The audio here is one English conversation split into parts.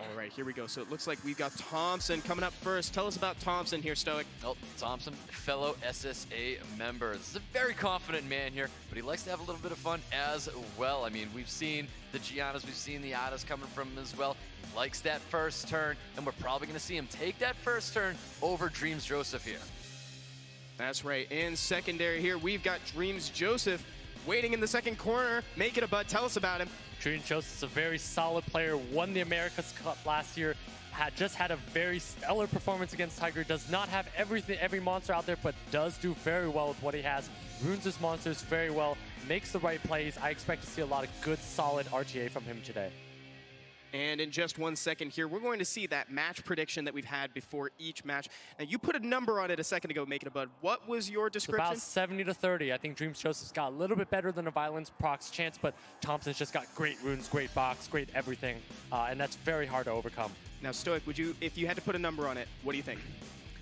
All right, here we go. So it looks like we've got Thompsin coming up first. Tell us about Thompsin here, Stoic. Well, Thompsin, fellow SSA member. This is a very confident man here, but he likes to have a little bit of fun as well. I mean, we've seen the Giannas, we've seen the Adas coming from him as well. He likes that first turn, and we're probably going to see him take that first turn over drmzjoseph here. That's right. In secondary here, we've got drmzjoseph waiting in the second corner. Make it a bud. Tell us about him. drmzjoseph is a very solid player, won the America's Cup last year, just had a very stellar performance against Tiger, does not have every monster out there, but does do very well with what he has, runes his monsters very well, makes the right plays. I expect to see a lot of good, solid RTA from him today. And in just 1 second here, we're going to see that match prediction that we've had before each match. Now, you put a number on it a second ago, Make It a Bud. What was your description? It's about 70-30. I think drmzjoseph's got a little bit better than a Violence procs chance, but Thompson's just got great runes, great box, great everything, and that's very hard to overcome. Now, Stoic, would you, if you had to put a number on it, what do you think?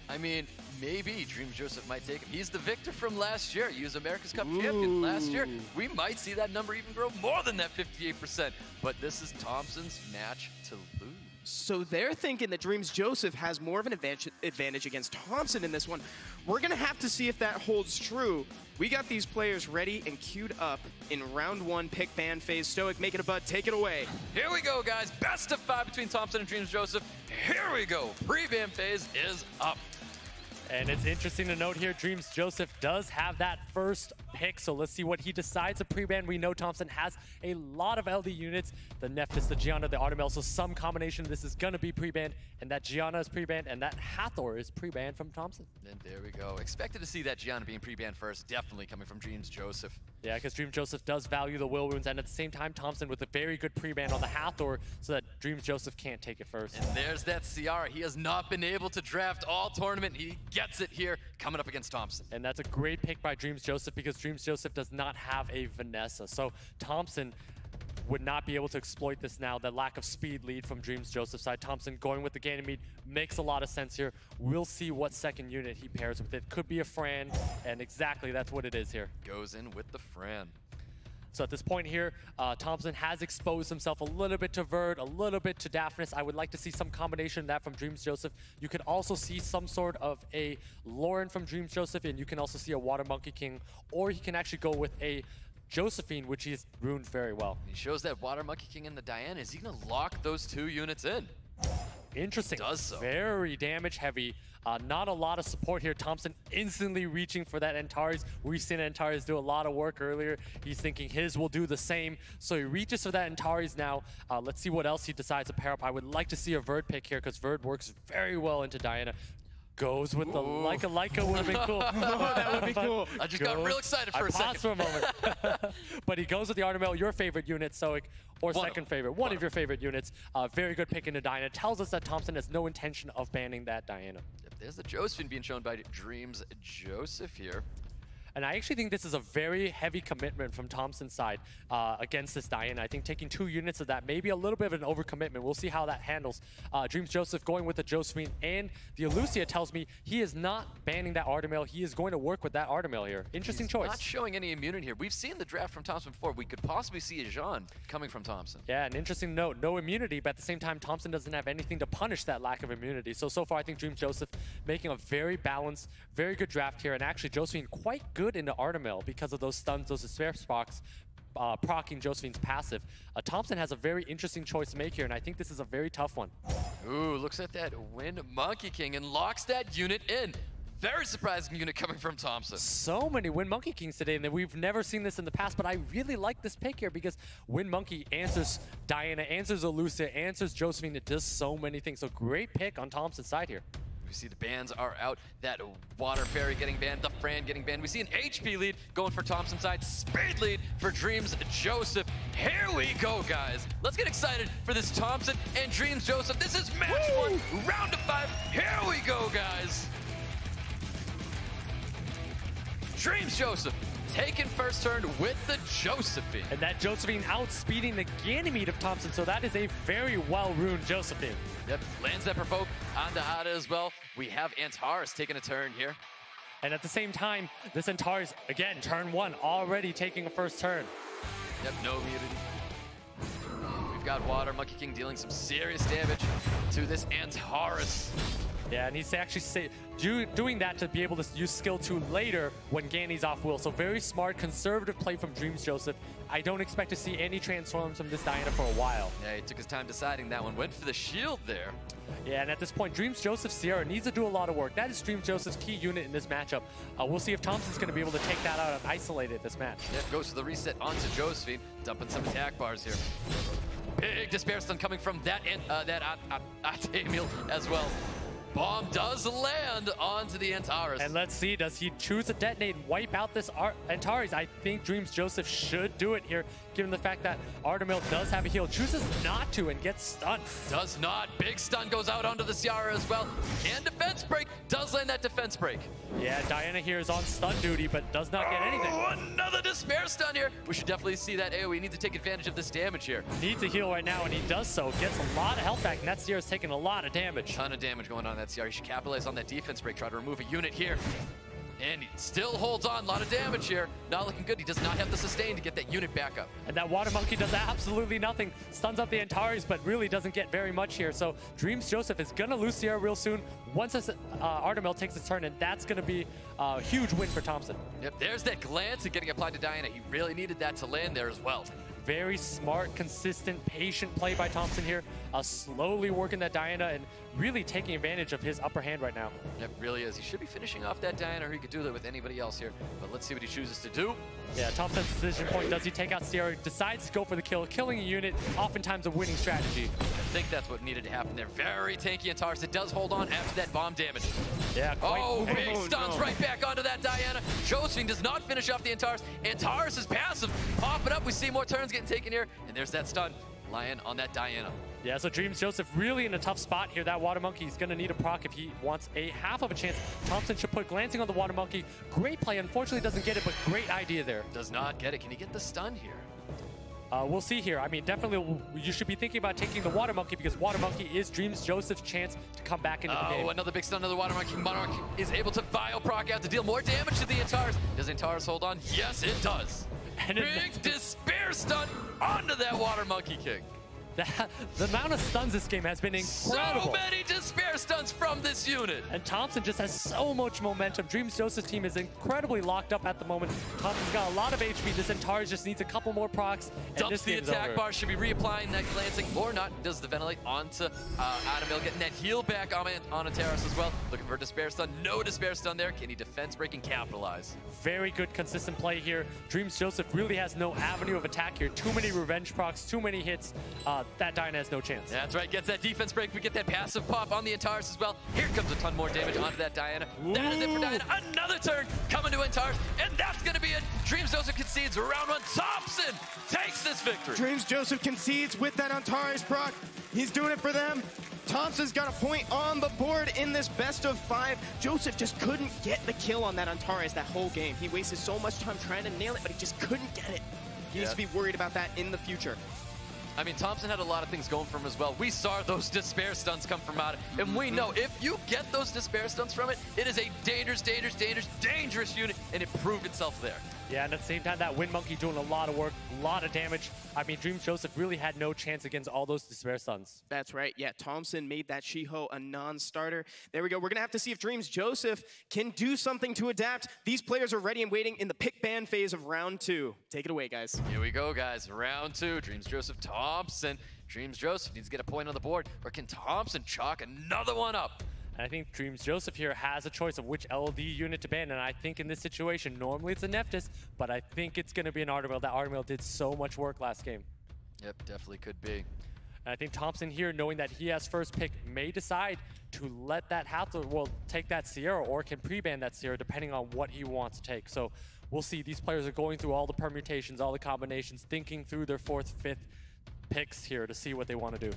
I mean, maybe drmzjoseph might take him. He's the victor from last year. He was America's Cup champion last year. We might see that number even grow more than that 58%. But this is Thompson's match to lose. So they're thinking that drmzjoseph has more of an advantage against Thompsin in this one. We're going to have to see if that holds true. We got these players ready and queued up in round 1 pick ban phase. Stoic, Make It a Bud, take it away. Here we go, guys. Best of 5 between Thompsin and drmzjoseph. Here we go. Pre-ban phase is up. And it's interesting to note here, drmzjoseph does have that first pick, so let's see what he decides to pre-ban. We know Thompsin has a lot of LD units, the Nephthys, the Gianna, the Artemel, so some combination of this is going to be pre-banned, and that Gianna is pre-banned, and that Hathor is pre-banned from Thompsin. And there we go. Expected to see that Gianna being pre-banned first, definitely coming from drmzjoseph. Yeah, because drmzjoseph does value the will runes, and at the same time, Thompsin with a very good pre-ban on the Hathor, so that drmzjoseph can't take it first. And there's that Ciara. He has not been able to draft all tournament. He gets it here, coming up against Thompsin. And that's a great pick by drmzjoseph, because drmzjoseph does not have a Vanessa. So Thompsin would not be able to exploit this now, that lack of speed lead from drmzjoseph's side. Thompsin going with the Ganymede makes a lot of sense here. We'll see what second unit he pairs with. It could be a Fran, and exactly that's what it is here. Goes in with the Fran. So at this point here, Thompsin has exposed himself a little bit to Verd, a little bit to Daphnis. I would like to see some combination of that from drmzjoseph. You could also see some sort of a Lauren from drmzjoseph, and you can also see a Water Monkey King, or he can actually go with a Josephine, which he's ruined very well. He shows that Water Monkey King and the Diana. Is he going to lock those 2 units in? Interesting. Does so. Very damage heavy. Not a lot of support here. Thompsin instantly reaching for that Antares. We've seen Antares do a lot of work earlier. He's thinking his will do the same. So he reaches for that Antares now. Let's see what else he decides to pair up. I would like to see a Verd pick here, because Verd works very well into Diana. Goes with the Leica would have been cool. Oh, that would be cool. I just got real excited for a second. For a moment. But he goes with the Artemel, your favorite unit, Stoic, or second favorite. One of your favorite units. Very good pick into Diana. Tells us that Thompsin has no intention of banning that Diana. Yep, there's the Josephine being shown by drmzjoseph here. And I actually think this is a very heavy commitment from Thompson's side against this Diana. I think taking 2 units of that, maybe a little bit of an overcommitment. We'll see how that handles. drmzjoseph going with the Josephine, and the Elucia tells me he is not banning that Artemel. He is going to work with that Artemel here. Interesting choice. Not showing any immunity here. We've seen the draft from Thompsin before. We could possibly see a Jean coming from Thompsin. Yeah, an interesting note. No immunity, but at the same time, Thompsin doesn't have anything to punish that lack of immunity. So far, I think drmzjoseph making a very balanced, very good draft here, and actually Josephine quite good into Artemel because of those stuns, those despair sparks, proccing Josephine's passive. Thompsin has a very interesting choice to make here, and I think this is a very tough one. Ooh, looks at that Wind Monkey King and locks that unit in. Very surprising unit coming from Thompsin. So many Wind Monkey Kings today, and we've never seen this in the past, but I really like this pick here because Wind Monkey answers Diana, answers Elucia, answers Josephine. It does so many things. So great pick on Thompson's side here. We see the bans are out. That Water Fairy getting banned, the Fran getting banned. We see an HP lead going for Thompson's side, speed lead for drmzjoseph. Here we go, guys. Let's get excited for this Thompsin and drmzjoseph. This is match 1, round of 5. Here we go, guys. drmzjoseph taking first turn with the Josephine. And that Josephine outspeeding the Ganymede of Thompsin, so that is a very well-ruined Josephine. Yep, lands that provoke on the Ada as well. We have Antares taking a turn here. And at the same time, this Antares, again, turn 1, already taking a first turn. Yep, no immunity. We've got Water Monkey King dealing some serious damage to this Antares. Yeah, and he's actually doing that to be able to use skill 2 later when Ganny's off will. So very smart, conservative play from drmzjoseph. I don't expect to see any transforms from this Diana for a while. Yeah, he took his time deciding that one. Went for the shield there. Yeah, and at this point, drmzjoseph Sierra needs to do a lot of work. That is drmzjoseph's key unit in this matchup. We'll see if Thompson's going to be able to take that out and isolate it this match. Yeah, goes for the reset onto Josephine, dumping some attack bars here. Big Despair Stun coming from that Atamiel as well. Bomb does land onto the Antares. And let's see, does he choose to detonate and wipe out this Antares? I think drmzjoseph should do it here, given the fact that Artemil does have a heal. Chooses not to and gets stunned. Does not. Big stun goes out onto the Ciara as well. And defense break. Does land that defense break. Yeah, Diana here is on stun duty, but does not get anything. Oh, another Despair Stun here. We should definitely see that AoE. Needs to take advantage of this damage here. Needs a heal right now, and he does so. Gets a lot of health back, and that Sierra's taking a lot of damage. Ton of damage going on in that Ciara. He should capitalize on that defense break. Try to remove a unit here. And he still holds on. A lot of damage here. Not looking good. He does not have the sustain to get that unit back up. And that Water Monkey does absolutely nothing. Stuns up the Antares, but really doesn't get very much here. So drmzjoseph is going to lose Sierra real soon once this Artemil takes its turn, and that's going to be a huge win for Thompsin. Yep, there's that glance and getting applied to Diana. He really needed that to land there as well. Very smart, consistent, patient play by Thompsin here. Slowly working that Diana and really taking advantage of his upper hand right now. It really is. He should be finishing off that Diana, or he could do that with anybody else here. But let's see what he chooses to do. Yeah, Thompson's decision point. Does he take out Sierra? Decides to go for the kill. Killing a unit, oftentimes a winning strategy. I think that's what needed to happen there. Very tanky Antares. It does hold on after that bomb damage. Yeah, oh, big stuns right back onto that Diana. Josephine does not finish off the Antares. Antares is passive. Pop it up. We see more turns getting taken here. And there's that stun. Lying on that Diana. Yeah, so drmzjoseph really in a tough spot here. That Water Monkey is going to need a proc if he wants a half of a chance. Thompsin should put glancing on the Water Monkey. Great play. Unfortunately doesn't get it, but great idea there. Does not get it. Can he get the stun here? We'll see here. I mean, definitely you should be thinking about taking the Water Monkey because Water Monkey is drmzjoseph's chance to come back into the game. Oh, another big stun, another Water Monkey. Monarch is able to Vile proc out to deal more damage to the Antares. Does Antares hold on? Yes, it does. And big Despair Stun onto that Water Monkey King. The amount of stuns this game has been incredible. So many Despair Stuns from this unit. And Thompsin just has so much momentum. drmzjoseph's team is incredibly locked up at the moment. Thompson's got a lot of HP. This Antares just needs a couple more procs. Dumps the attack bar. Should be reapplying that glancing or not. Does the ventilate onto Atamiel, getting that heal back on Antares as well. Looking for a Despair Stun. No Despair Stun there. Can he defense break and capitalize? Very good consistent play here. drmzjoseph really has no avenue of attack here. Too many revenge procs, too many hits. That Diana has no chance. That's right, gets that defense break. We get that passive pop on the Antares as well. Here comes a ton more damage onto that Diana. That is it for Diana. Another turn coming to Antares, and that's going to be it. drmzjoseph concedes round one. Thompsin takes this victory. drmzjoseph concedes with that Antares proc. He's doing it for them. Thompson's got a point on the board in this best of 5. Joseph just couldn't get the kill on that Antares that whole game. He wasted so much time trying to nail it, but he just couldn't get it. He needs to be worried about that in the future. I mean, Thompsin had a lot of things going for him as well. We saw those Despair Stuns come from out, and we know if you get those Despair Stuns from it, it is a dangerous, dangerous, dangerous, dangerous unit, and it proved itself there. Yeah, and at the same time, that Wind Monkey doing a lot of work, a lot of damage. I mean, drmzjoseph really had no chance against all those Despair Stuns. That's right. Yeah, Thompsin made that Shiho a non-starter. There we go. We're going to have to see if drmzjoseph can do something to adapt. These players are ready and waiting in the pick ban phase of round 2. Take it away, guys. Here we go, guys. Round 2. drmzjoseph, Thompsin. drmzjoseph needs to get a point on the board, or can Thompsin chalk another one up? And I think drmzjoseph here has a choice of which LD unit to ban, and I think in this situation, normally it's a Nephthys, but I think it's going to be an Artemil. That Artemil did so much work last game. Yep, definitely could be. And I think Thompsin here, knowing that he has first pick, may decide to let that Hathor, well, take that Sierra, or can pre-ban that Sierra, depending on what he wants to take. So we'll see. These players are going through all the permutations, all the combinations, thinking through their 4th, 5th picks here to see what they want to do.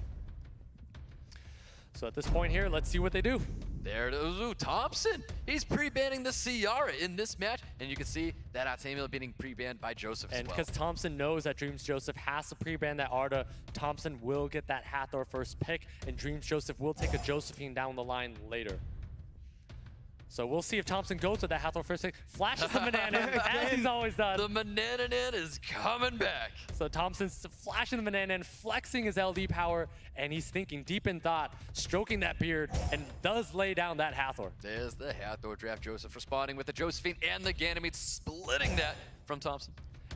So at this point here, let's see what they do. There it is. Ooh, Thompsin. He's pre-banning the Ciara in this match, and you can see that Atamiel being pre-banned by Joseph as well. And because Thompsin knows that drmzjoseph has to pre-ban that Arda, Thompsin will get that Hathor first pick, and drmzjoseph will take a Josephine down the line later. So we'll see if Thompsin goes with that Hathor first pick. Flashes the banana, as he's always done. The banana is coming back. So Thompson's flashing the banana and flexing his LD power, and he's thinking deep in thought, stroking that beard, and does lay down that Hathor. There's the Hathor draft. Joseph responding with the Josephine and the Ganymede, splitting that from Thompsin.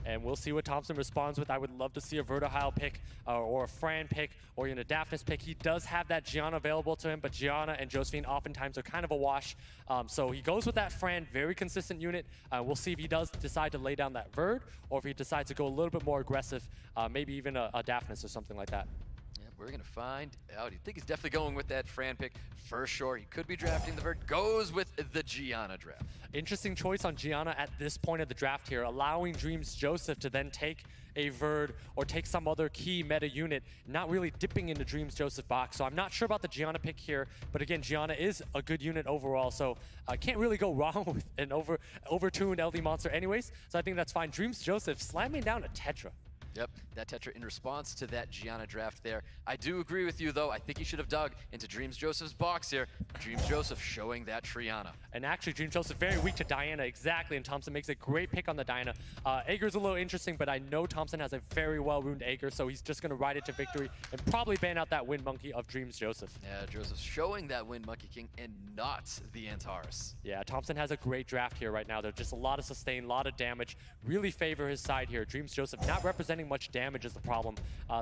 And we'll see what Thompsin responds with. I would love to see a Vertihile pick or a Fran pick or even a Daphnis pick. He does have that Gianna available to him, but Gianna and Josephine oftentimes are kind of a wash. So he goes with that Fran, very consistent unit. We'll see if he does decide to lay down that Verd or if he decides to go a little bit more aggressive, maybe even a Daphnis or something like that. We're going to find out. I think he's definitely going with that Fran pick for sure. He could be drafting the Verd. Goes with the Gianna draft. Interesting choice on Gianna at this point of the draft here, allowing drmzjoseph to then take a Verd or take some other key meta unit, not really dipping into drmzjoseph box. So I'm not sure about the Gianna pick here, but again, Gianna is a good unit overall, so I can't really go wrong with an overtuned LD monster anyways, so I think that's fine. drmzjoseph slamming down a Tetra. Yep, that Tetra in response to that Gianna draft there. I do agree with you, though. I think he should have dug into drmzjoseph's box here. drmzjoseph showing that Triana. And actually, drmzjoseph very weak to Diana, exactly, and Thompsin makes a great pick on the Diana. Ager's a little interesting, but I know Thompsin has a very well-runed Ager, so he's just going to ride it to victory and probably ban out that Wind Monkey of drmzjoseph. Yeah, Joseph showing that Wind Monkey King and not the Antares. Yeah, Thompsin has a great draft here right now. There's just a lot of sustain, a lot of damage. Really favor his side here. drmzjoseph not representing much damage is the problem.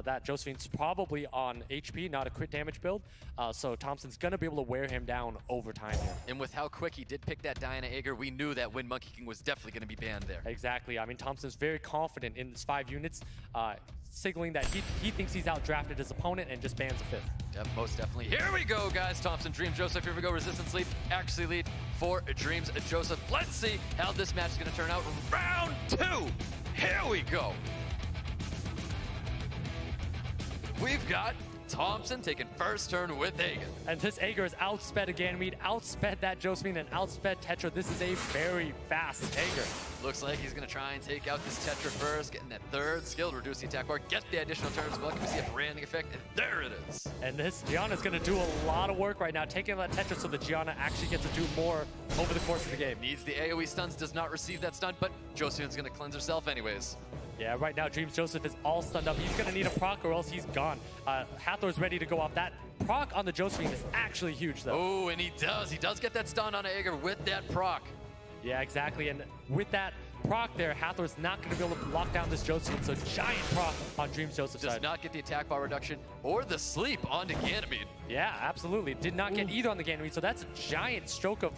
That Josephine's probably on HP, not a crit damage build. So Thompson's going to be able to wear him down over time here. And with how quick he did pick that Diana Ager, we knew that Wind Monkey King was definitely going to be banned there. Exactly. I mean, Thompson's very confident in his 5 units, signaling that he thinks he's outdrafted his opponent and just bans a 5th. Yep, most definitely. Here we go, guys. Thompsin, drmzjoseph. Here we go. Resistance lead. Actually lead for drmzjoseph. Let's see how this match is going to turn out. Round 2. Here we go. We've got Thompsin taking first turn with Ager. And this Ager has outsped a Ganymede, outsped that Josephine, and outsped Tetra. This is a very fast Ager. Looks like he's going to try and take out this Tetra first, getting that 3rd skill to reduce the attack bar, get the additional turns as well. Can we see a branding effect? And there it is. And this Gianna's going to do a lot of work right now, taking that Tetra so that Gianna actually gets to do more over the course of the game. Needs the AoE stuns, does not receive that stun, but Josephine's going to cleanse herself anyways. Yeah, right now drmzjoseph is all stunned up. He's going to need a proc or else he's gone. Hathor's ready to go off. That proc on the Josephine is actually huge, though. Oh, and he does get that stun on Ager with that proc. Yeah, exactly. And with that proc there, Hathor's not going to be able to lock down this Josephine, so giant proc on drmzjoseph's side. Does not get the attack bar reduction or the sleep onto Ganymede. Yeah, absolutely. Did not get either on the Ganymede, so that's a giant stroke of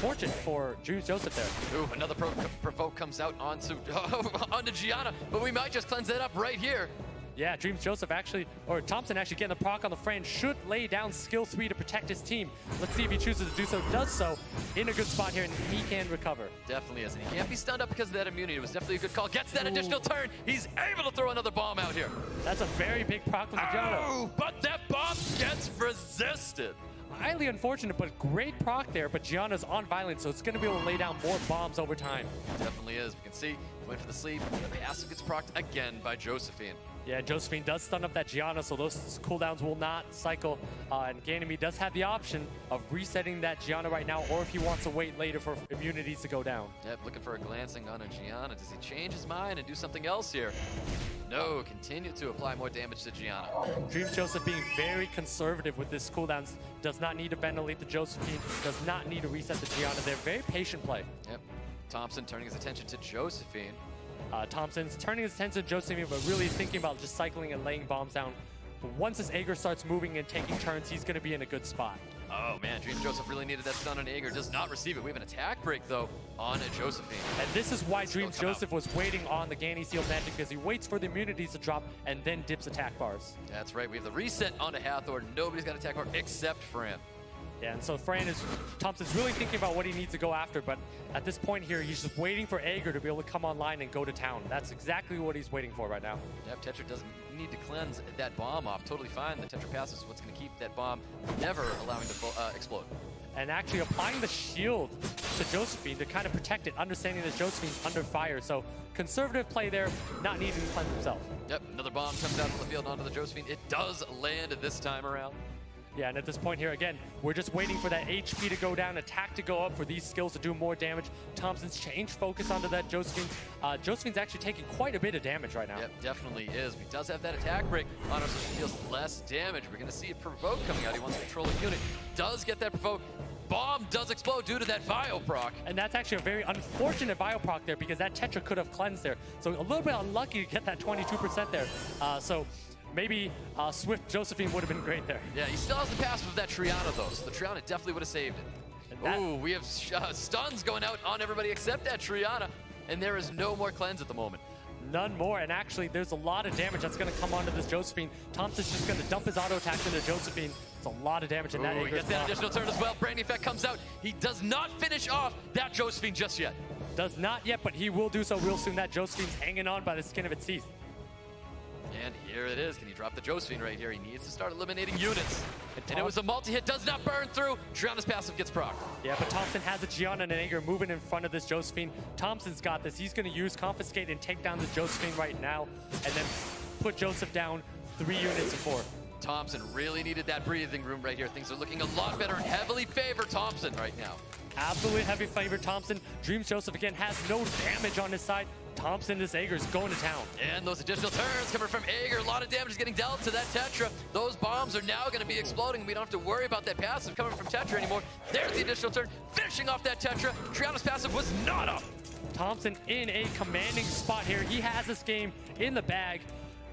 fortune for drmzjoseph there. Ooh, another provoke comes out onto Gianna, but we might just cleanse that up right here. Yeah, drmzjoseph actually, or Thompsin actually getting the proc on the Fran, should lay down skill 3 to protect his team. Let's see if he chooses to do so. Does so in a good spot here, and he can recover. Definitely is, and he can't be stunned up because of that immunity. It was definitely a good call. Gets that additional turn. He's able to throw another bomb out here. That's a very big proc from Gianna. Oh, but that bomb gets resisted. Highly unfortunate, but great proc there. But Gianna's on violence, so it's going to be able to lay down more bombs over time. Definitely is. We can see, went for the sleep. The passive gets procced again by Josephine. Yeah, Josephine does stun up that Gianna, so those cooldowns will not cycle. And Ganymede does have the option of resetting that Gianna right now, or if he wants to wait later for immunities to go down. Yep, looking for a glancing on a Gianna. Does he change his mind and do something else here? No, continue to apply more damage to Gianna. drmzjoseph being very conservative with this cooldowns. Does not need to ventilate the Josephine, does not need to reset the Gianna. They're very patient play. Yep, Thompsin turning his attention to Josephine. Thompson's turning his attention to Josephine, but really thinking about just cycling and laying bombs down. But once his Ager starts moving and taking turns, he's going to be in a good spot. Oh man, drmzjoseph really needed that stun on Ager. Does not receive it. We have an attack break though on Josephine. And this is why drmzjoseph was waiting on the Ganny Sealed Magic, because he waits for the immunities to drop and then dips attack bars. That's right. We have the reset onto Hathor. Nobody's got attack bar except Fran. Yeah, and so Thompson's really thinking about what he needs to go after, but at this point here, he's just waiting for Ager to be able to come online and go to town. That's exactly what he's waiting for right now. Yep, Tetra doesn't need to cleanse that bomb off. Totally fine. The Tetra pass is what's going to keep that bomb never allowing to explode. And actually applying the shield to Josephine to kind of protect it, understanding that Josephine's under fire. So conservative play there, not needing to cleanse himself. Yep, another bomb comes out on the field onto the Josephine. It does land this time around. Yeah, and at this point here, again, we're just waiting for that HP to go down, attack to go up, for these skills to do more damage. Thompson's changed focus onto that Josephine. Josephine's actually taking quite a bit of damage right now. Yep, definitely is. He does have that attack break on her, so she deals less damage. We're going to see a provoke coming out. He wants to control a unit. Does get that provoke. Bomb does explode due to that Vio proc. And that's actually a very unfortunate Vio proc there, because that Tetra could have cleansed there. So a little bit unlucky to get that 22% there. So maybe Swift Josephine would have been great there. Yeah, he still has the passive of that Triana, though, so the Triana definitely would have saved it. Ooh, we have stuns going out on everybody except that Triana, and there is no more cleanse at the moment. None more, and actually there's a lot of damage that's going to come onto this Josephine. Thompson's just going to dump his auto attack into Josephine. It's a lot of damage in that. He gets that additional turn as well. Branding effect comes out. He does not finish off that Josephine just yet. Does not yet, but he will do so real soon. That Josephine's hanging on by the skin of its teeth. And here it is. Can he drop the Josephine right here? He needs to start eliminating units. And it was a multi-hit, does not burn through. Triana's passive gets proc. Yeah, but Thompson has a Gianna and an Aegir moving in front of this Josephine. Thompson's got this. He's going to use Confiscate and take down the Josephine right now, and then put Joseph down 3 units to 4. Thompson really needed that breathing room right here. Things are looking a lot better and heavily favor Thompson right now. Absolutely heavy favor Thompson. drmzjoseph again has no damage on his side. Thompson, this Aegir's going to town. And those additional turns coming from Aegir. A lot of damage is getting dealt to that Tetra. Those bombs are now going to be exploding. We don't have to worry about that passive coming from Tetra anymore. There's the additional turn, finishing off that Tetra. Triana's passive was not up. Thompson in a commanding spot here. He has this game in the bag.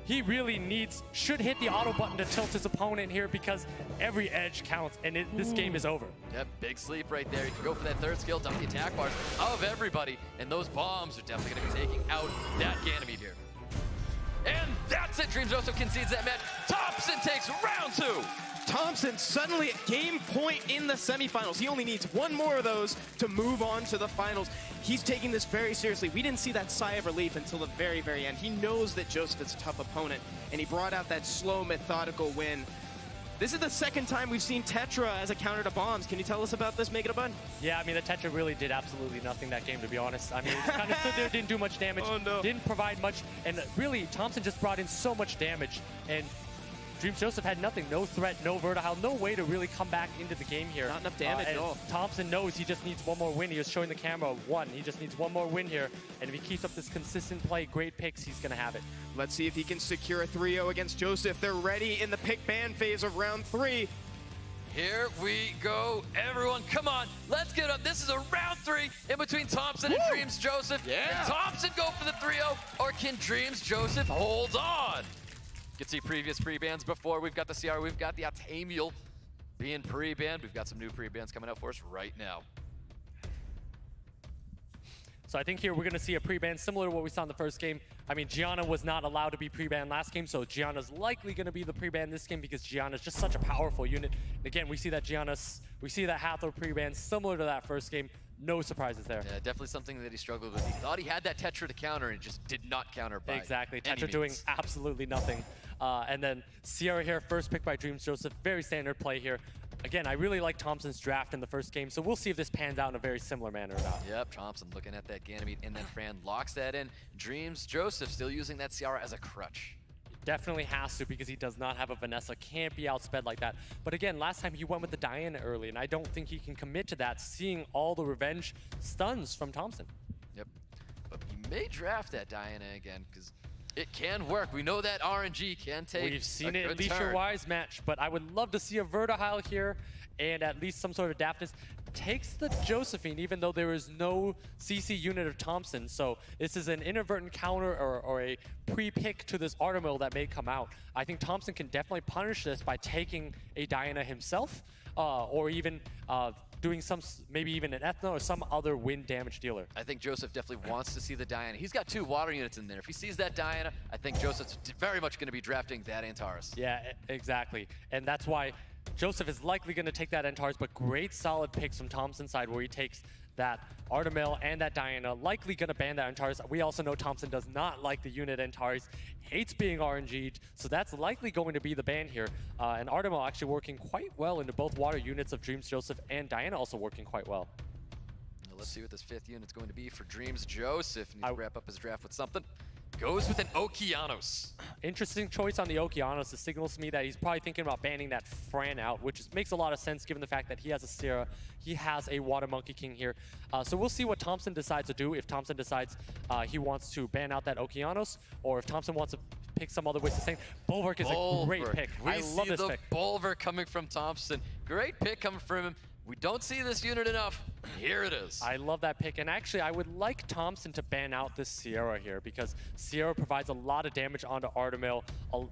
He really should hit the auto button to tilt his opponent here, because every edge counts, and this game is over. Yep, big sleep right there. You can go for that third skill, dump the attack bars of everybody, and those bombs are definitely going to be taking out that Ganymede here. And that's it. drmzjoseph concedes that match. Thompson takes round 2. Thompson suddenly at game point in the semifinals. He only needs one more of those to move on to the finals. He's taking this very seriously. We didn't see that sigh of relief until the very, very end. He knows that Joseph is a tough opponent, and he brought out that slow, methodical win. This is the second time we've seen Tetra as a counter to bombs. Can you tell us about this, Make It a Bun? Yeah, I mean, the Tetra really did absolutely nothing that game, to be honest. I mean, it kind of stood there, didn't do much damage, didn't provide much, and really, Thompson just brought in so much damage, and drmzjoseph had nothing, no threat, no vertihile, no way to really come back into the game here. Not enough damage at all. Thompson knows he just needs one more win. He was showing the camera 1. He just needs one more win here, and if he keeps up this consistent play, great picks, he's going to have it. Let's see if he can secure a 3-0 against Joseph. They're ready in the pick ban phase of round 3. Here we go, everyone. Come on, let's get up. This is a round 3 in between Thompson and drmzjoseph. Yeah. Can Thompson go for the 3-0, or can drmzjoseph hold on? You can see previous pre-bans before. We've got the CR, we've got the Atamiel being pre-banned. We've got some new pre-bans coming out for us right now. So I think here we're going to see a pre-ban similar to what we saw in the first game. I mean, Gianna was not allowed to be pre-banned last game, so Gianna's likely going to be the pre-ban this game, because Gianna's just such a powerful unit. And again, we see that Hathor pre-ban similar to that first game. No surprises there. Yeah, definitely something that he struggled with. He thought he had that Tetra to counter and just did not counter by Exactly, any Tetra doing means. absolutely nothing. And then Sierra here, first pick by drmzjoseph. Very standard play here. Again, I really like Thompson's draft in the first game, so we'll see if this pans out in a very similar manner or not. Yep, Thompson looking at that Ganymede, and then Fran locks that in. drmzjoseph still using that Ciara as a crutch. Definitely has to, because he does not have a Vanessa, can't be outsped like that. But again, last time he went with the Diana early, and I don't think he can commit to that, seeing all the revenge stuns from Thompson. Yep, but he may draft that Diana again, because it can work. We know that RNG can take We've seen it in turn. Leisure Wise match, but I would love to see a Vertihile here, and at least some sort of daftness. Takes the Josephine, even though there is no CC unit of Thompson. So this is an inadvertent counter or a pre-pick to this Artemis that may come out. I think Thompson can definitely punish this by taking a Diana himself, or even doing maybe even an Ethna or some other wind damage dealer. I think Joseph definitely wants to see the Diana. He's got 2 water units in there. If he sees that Diana, I think Joseph's very much going to be drafting that Antares. Yeah, exactly. And that's why Joseph is likely going to take that Antares, but great solid picks from Thompson's side where he takes that Artemis and that Diana, likely going to ban that Antares. We also know Thompson does not like the unit Antares, hates being RNG'd, so that's likely going to be the ban here. And Artemis actually working quite well into both water units of drmzjoseph, and Diana also working quite well. Now let's see what this 5th unit's going to be for drmzjoseph. Needs to wrap up his draft with something. goes with an Okeanos. Interesting choice on the Okeanos. It signals to me that he's probably thinking about banning that Fran out, which makes a lot of sense given the fact that he has a Sierra, he has a Water Monkey King here. So we'll see what Thompsin decides to do. If Thompsin decides he wants to ban out that Okeanos, or if Thompsin wants to pick some other way to say. Bulwark is a great pick. I love this pick. Bulwark coming from Thompsin. Great pick coming from him. We don't see this unit enough. Here it is. I love that pick. And actually, I would like Thompsin to ban out this Sierra here because Sierra provides a lot of damage onto Artemil,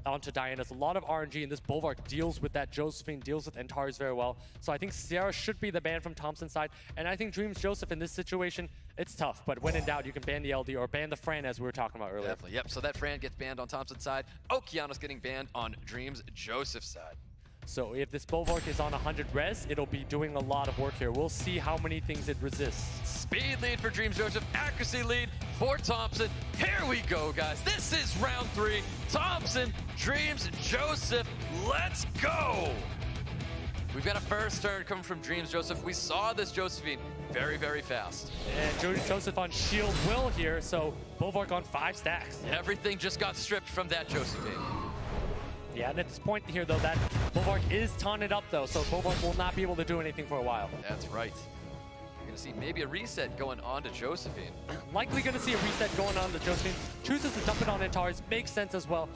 onto Diana's. A lot of RNG, and this Bulwark deals with that Josephine, deals with Antares very well. So I think Sierra should be the ban from Thompson's side. And I think drmzjoseph in this situation, it's tough. But when in doubt, you can ban the LD or ban the Fran as we were talking about earlier. Definitely, yep. So that Fran gets banned on Thompson's side. Okeanos getting banned on drmzjoseph's side. So if this Bulwark is on 100 res, it'll be doing a lot of work here. We'll see how many things it resists. Speed lead for drmzjoseph, accuracy lead for Thompsin. Here we go, guys. This is round 3. Thompsin, drmzjoseph, let's go! We've got a first turn coming from drmzjoseph. We saw this Josephine very, very fast. And drmzjoseph on shield will here, so Bulwark on 5 stacks. Everything just got stripped from that Josephine. Yeah, and at this point here, though, that Bulwark is taunted up, though, so Bulwark will not be able to do anything for a while. That's right. You're going to see maybe a reset going on to Josephine. Likely going to see a reset going on to Josephine. Chooses to dump it on Antares. Makes sense as well.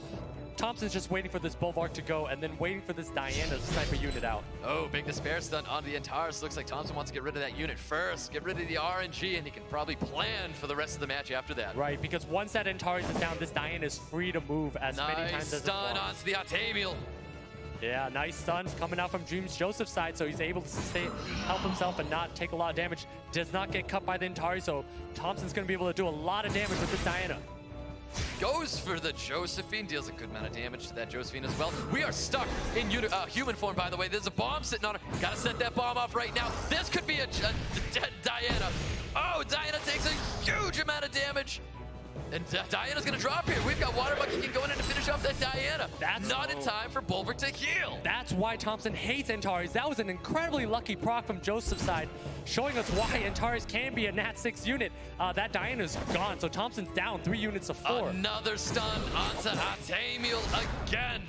Thompson's just waiting for this Bulwark to go and then waiting for this Diana to snipe a unit out. Oh, big despair stun onto the Antares. Looks like Thompsin wants to get rid of that unit first, get rid of the RNG, and he can probably plan for the rest of the match after that. Right, because once that Antares is down, this Diana is free to move as many times as it wants. Nice stun onto the Artemil. Yeah, nice stuns coming out from drmzjoseph's side, so he's able to help himself and not take a lot of damage. Does not get cut by the Antares, so Thompson's going to be able to do a lot of damage with this Diana. Goes for the Josephine, deals a good amount of damage to that Josephine as well. We are stuck in human form, by the way. There's a bomb sitting on her. Gotta set that bomb off right now. This could be a dead Diana. Oh, Diana takes a huge amount of damage. And Diana's gonna drop here. We've got Water Monkey King going in to finish off that Diana. That's not in time for Bulwark to heal. That's why Thompsin hates Antares. That was an incredibly lucky proc from Joseph's side, showing us why Antares can be a Nat 6 unit. That Diana's gone, so Thompson's down 3 units of 4. Another stun onto Artemil again.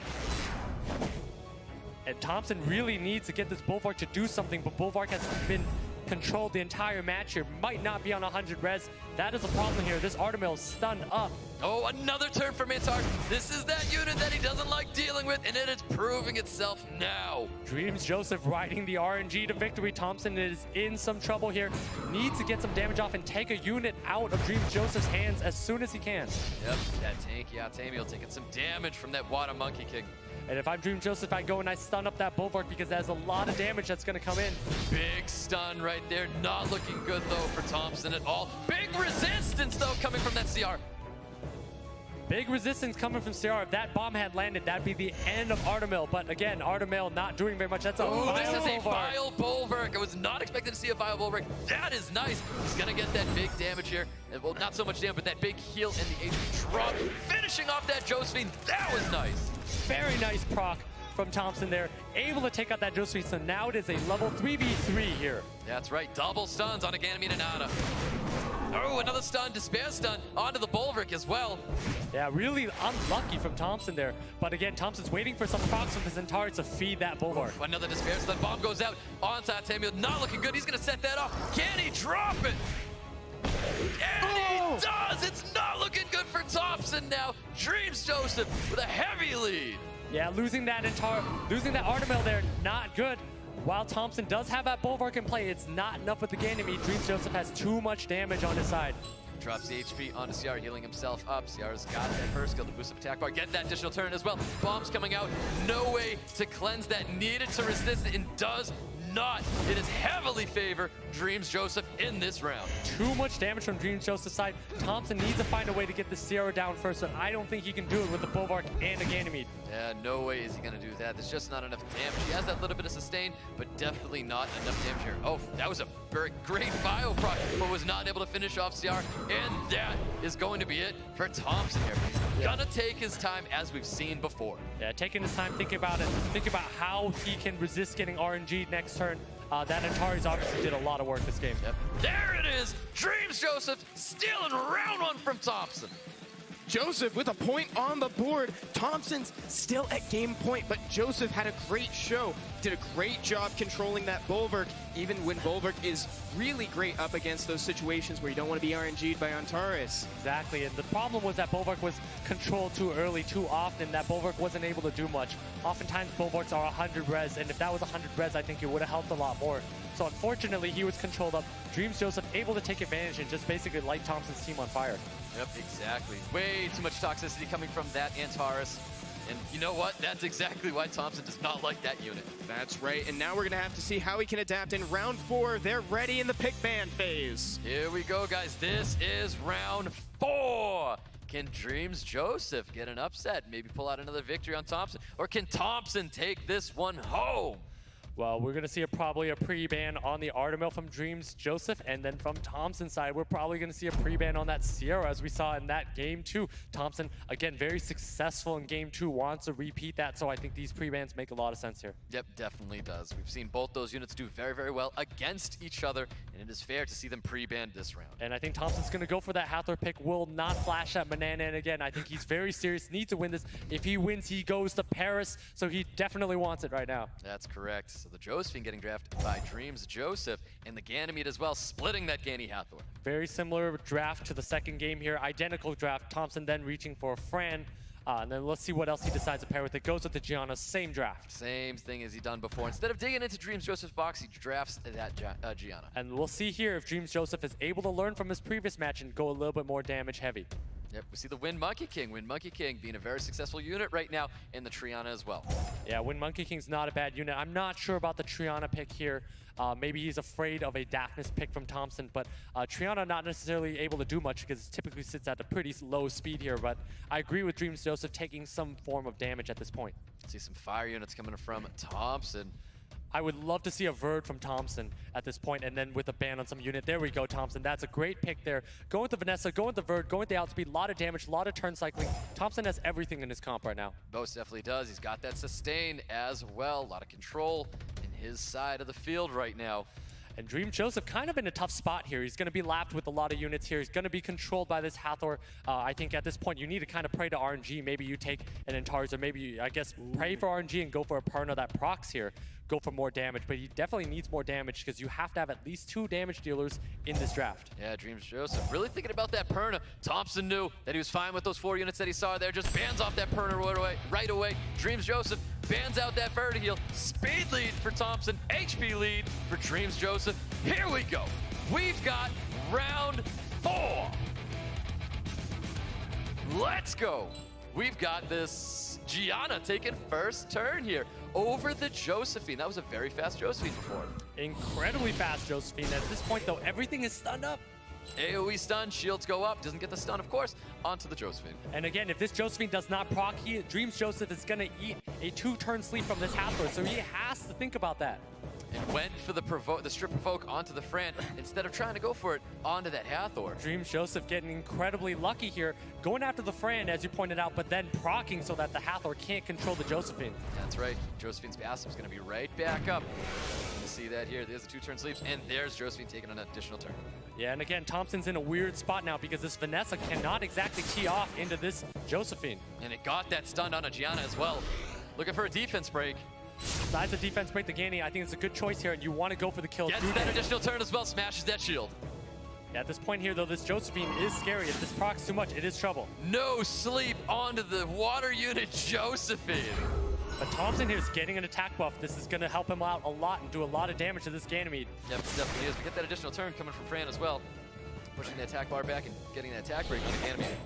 And Thompsin really needs to get this Bulwark to do something, but Bulwark has been controlled the entire match here. Might not be on 100 res. That is a problem here. This Artemil is stunned up. Oh, another turn from Antares. This is that unit that he doesn't like dealing with, and it is proving itself now. drmzjoseph riding the RNG to victory. Thompsin is in some trouble here. Needs to get some damage off and take a unit out of drmzjoseph's hands as soon as he can. Yep, that tanky Artemil taking some damage from that Water Monkey King. And if I'm drmzjoseph, I go and I stun up that Bulwark because there's a lot of damage that's going to come in. Big stun right there. Not looking good, though, for Thompsin at all. Big resistance, though, coming from that CR. Big resistance coming from CR. If that bomb had landed, that'd be the end of Artemil. But again, Artemil not doing very much. That's a this is a vile Bulwark. I was not expecting to see a vile Bulwark. That is nice. He's going to get that big damage here. Well, not so much damage, but that big heal and the HP drop. Finishing off that Josephine. That was nice. Very nice proc from Thompsin there. Able to take out that Josephine, so now it is a level 3v3 here. That's right. Double stuns on a Ganymede and Nana. Oh, another stun, despair stun onto the Bulwark as well. Yeah, really unlucky from Thompsin there. But again, Thompson's waiting for some procs from his Antares to feed that Bulwark. Oof, another despair stun. Bomb goes out onto Artemil. Not looking good. He's going to set that off. Can he drop it? And he does! It's not looking good for Thompsin now. drmzjoseph with a heavy lead. Yeah, losing that Artemil there, not good. While Thompsin does have that Bulwark in play, it's not enough with the Ganymede. drmzjoseph has too much damage on his side. Drops the HP onto CR, healing himself up. CR's got that first skill to boost up attack bar. Get that additional turn as well. Bombs coming out. No way to cleanse that. Needed to resist it and does not. It is heavily favor drmzjoseph in this round. Too much damage from drmzjoseph's side. Thompsin needs to find a way to get the Sierra down first, but I don't think he can do it with the Bulwark and the Ganymede. Yeah, no way is he going to do that. There's just not enough damage. He has that little bit of sustain, but definitely not enough damage here. Oh, that was a great bio proc, but was not able to finish off CR, and that is going to be it for Thompsin here. He's gonna take his time, as we've seen before. Yeah, taking his time, thinking about it, think about how he can resist getting RNG next turn. That Antares obviously did a lot of work this game. Yep. There it is! drmzjoseph stealing round 1 from Thompsin. Joseph with a point on the board. Thompson's still at game point, but Joseph had a great show. Did a great job controlling that Bulwark, even when Bulwark is really great up against those situations where you don't want to be RNG'd by Antares. Exactly, and the problem was that Bulwark was controlled too early, too often, that Bulwark wasn't able to do much. Oftentimes Bulwarks are 100 res, and if that was 100 res, I think it would have helped a lot more. So unfortunately, he was controlled up. drmzjoseph able to take advantage and just basically light Thompson's team on fire. Yep, exactly. Way too much toxicity coming from that Antares. And you know what? That's exactly why Thompsin does not like that unit. That's right, and now we're going to have to see how he can adapt in round 4. They're ready in the pick ban phase. Here we go, guys. This is round 4. Can drmzjoseph get an upset? Maybe pull out another victory on Thompsin? Or can Thompsin take this one home? Well, we're going to see probably a pre-ban on the Artemil from drmzjoseph, and then from Thompson's side, we're probably going to see a pre-ban on that Sierra, as we saw in that game 2. Thompson, again, very successful in game 2, wants to repeat that, so I think these pre-bans make a lot of sense here. Yep, definitely does. We've seen both those units do very, very well against each other, and it is fair to see them pre-banned this round. And I think Thompson's going to go for that Hathor pick, will not flash at Banana, and again, I think he's very serious, needs to win this. If he wins, he goes to Paris, so he definitely wants it right now. That's correct. So the Josephine getting drafted by drmzjoseph, and the Ganymede as well, splitting that Ganny Hathor. Very similar draft to the second game here, identical draft. Thompson then reaching for Fran, and then let's see what else he decides to pair with. It goes with the Gianna, same draft. Same thing as he done before. Instead of digging into drmzjoseph's box, he drafts that Gianna. And we'll see here if drmzjoseph is able to learn from his previous match and go a little bit more damage heavy. Yep, we see the Wind Monkey King. Wind Monkey King being a very successful unit right now in the Triana as well. Yeah, Wind Monkey King's not a bad unit. I'm not sure about the Triana pick here. Maybe he's afraid of a Daphnis pick from Thompson, but Triana not necessarily able to do much because it typically sits at a pretty low speed here, but I agree with drmzjoseph taking some form of damage at this point. See some fire units coming from Thompson. I would love to see a Verd from Thompson at this point, and then with a ban on some unit. There we go, Thompson. That's a great pick there. Go with the Vanessa, go with the Verd, go with the outspeed. A lot of damage, a lot of turn cycling. Thompson has everything in his comp right now. Most definitely does. He's got that sustain as well. A lot of control in his side of the field right now. And drmzjoseph kind of in a tough spot here. He's going to be lapped with a lot of units here. He's going to be controlled by this Hathor. I think at this point you need to kind of pray to RNG. Maybe you take an Antares, or maybe, I guess, pray for RNG and go for a Perna that procs here. Go for more damage, but he definitely needs more damage because you have to have at least 2 damage dealers in this draft. Yeah, drmzjoseph really thinking about that Perna. Thompson knew that he was fine with those 4 units that he saw there. Just bans off that Perna right away. drmzjoseph bans out that Vertiheal. Speed lead for Thompson. HP lead for drmzjoseph. Here we go. We've got round 4. Let's go. We've got this Gianna taking first turn here over the Josephine. That was a very fast Josephine before. Incredibly fast Josephine. At this point, though, everything is stunned up. AoE stun, shields go up, doesn't get the stun, of course, onto the Josephine. And again, if this Josephine does not proc, drmzjoseph is going to eat a 2-turn sleep from this Hathor, so he has to think about that. And went for the strip provoke onto the Fran instead of trying to go for it onto that Hathor. drmzjoseph getting incredibly lucky here, going after the Fran, as you pointed out, but then procking so that the Hathor can't control the Josephine. That's right. Josephine's passive is going to be right back up. You see that here. There's the 2-turn sleeps, and there's Josephine taking an additional turn. Yeah, and again, Thompson's in a weird spot now because this Vanessa cannot exactly tee off into this Josephine. And it got that stun on a Gianna as well. Looking for a defense break. Besides the defense break, the Ganny, I think it's a good choice here, and you want to go for the kill. Gets that additional turn as well, smashes that shield. Yeah, at this point here, though, this Josephine is scary. If this procs too much, it is trouble. No sleep onto the water unit Josephine. But Thompson here is getting an attack buff. This is going to help him out a lot and do a lot of damage to this Ganymede. Yep, definitely is. We get that additional turn coming from Fran as well. Pushing the attack bar back and getting the attack break on the Ganymede.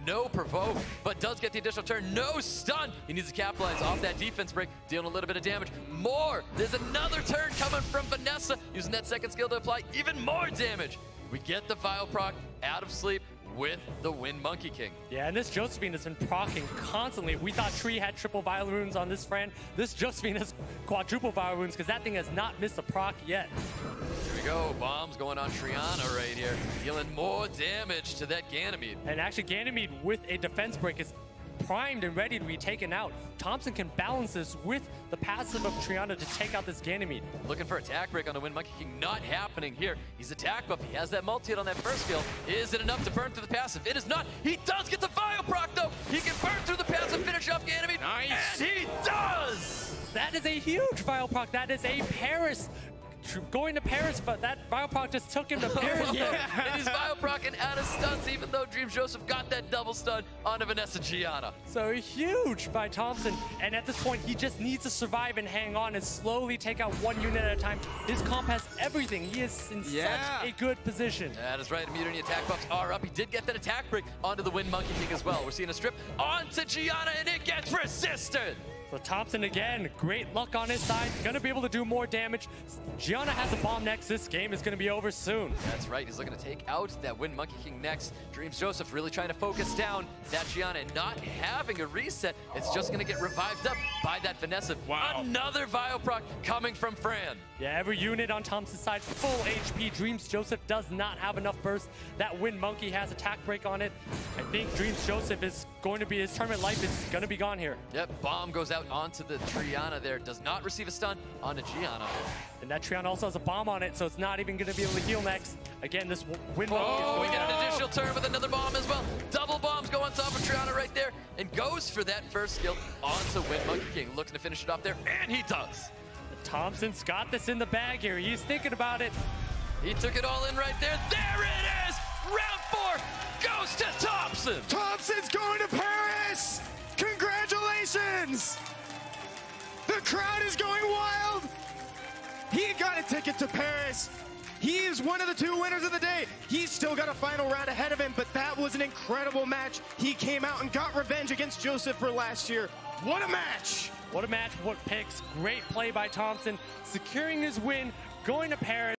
No provoke, but does get the additional turn. No stun. He needs to capitalize off that defense break, dealing a little bit of damage. More. There's another turn coming from Vanessa, using that second skill to apply even more damage. We get the Vile proc out of sleep with the Wind Monkey King. Yeah, and this Josephine has been procking constantly. We thought Tree had triple Vile runes on this Fran. This Josephine has quadruple Vile runes because that thing has not missed a proc yet. Here we go. Bombs going on Triana right here, dealing more damage to that Ganymede. And actually, Ganymede with a defense break is primed and ready to be taken out. Thompsin can balance this with the passive of Triana to take out this Ganymede. Looking for attack break on the Wind Monkey King, not happening here. He's attack buff, he has that multi-hit on that first skill. Is it enough to burn through the passive? It is not. He does get the Vile proc though. He can burn through the passive, finish off Ganymede. Nice. And he does! That is a huge Vile proc. That is a Paris. Going to Paris, but that Vile proc just took him to Paris. And he's Vile procking out of stuns, even though drmzjoseph got that double stun onto Vanessa Gianna. So huge by Thompsin, and at this point, he just needs to survive and hang on and slowly take out one unit at a time. His comp has everything. He is in such a good position. That is right, immunity attack buffs are up. He did get that attack break onto the Wind Monkey King as well. We're seeing a strip onto Gianna, and it gets resisted. So Thompsin again, great luck on his side, gonna be able to do more damage. Gianna has a bomb next. This game is gonna be over soon. That's right, he's looking to take out that Wind Monkey King next. drmzjoseph really trying to focus down that Gianna and not having a reset. It's just gonna get revived up by that Vanessa. Wow. Another Vile proc coming from Fran. Yeah, every unit on Thompson's side, full HP. drmzjoseph does not have enough burst. That Wind Monkey has attack break on it. I think drmzjoseph is going to be, his tournament life is gonna be gone here. Yep, bomb goes out onto the Triana there. Does not receive a stun onto Gianna. And that Triana also has a bomb on it, so it's not even gonna be able to heal next. Again, this Wind Monkey is Oh, we going get an additional turn with another bomb as well. Double bombs go on top of Triana right there and goes for that first skill onto Wind Monkey King. Looking to finish it off there, and he does. Thompson's got this in the bag here. He's thinking about it. He took it all in right there. There it is! Round 4 goes to Thompsin! Thompson's going to Paris! Congratulations! The crowd is going wild! He got a ticket to Paris. He is one of the 2 winners of the day. He's still got a final round ahead of him, but that was an incredible match. He came out and got revenge against Joseph for last year. What a match! What a match, what picks. Great play by Thompsin, securing his win, going to Paris.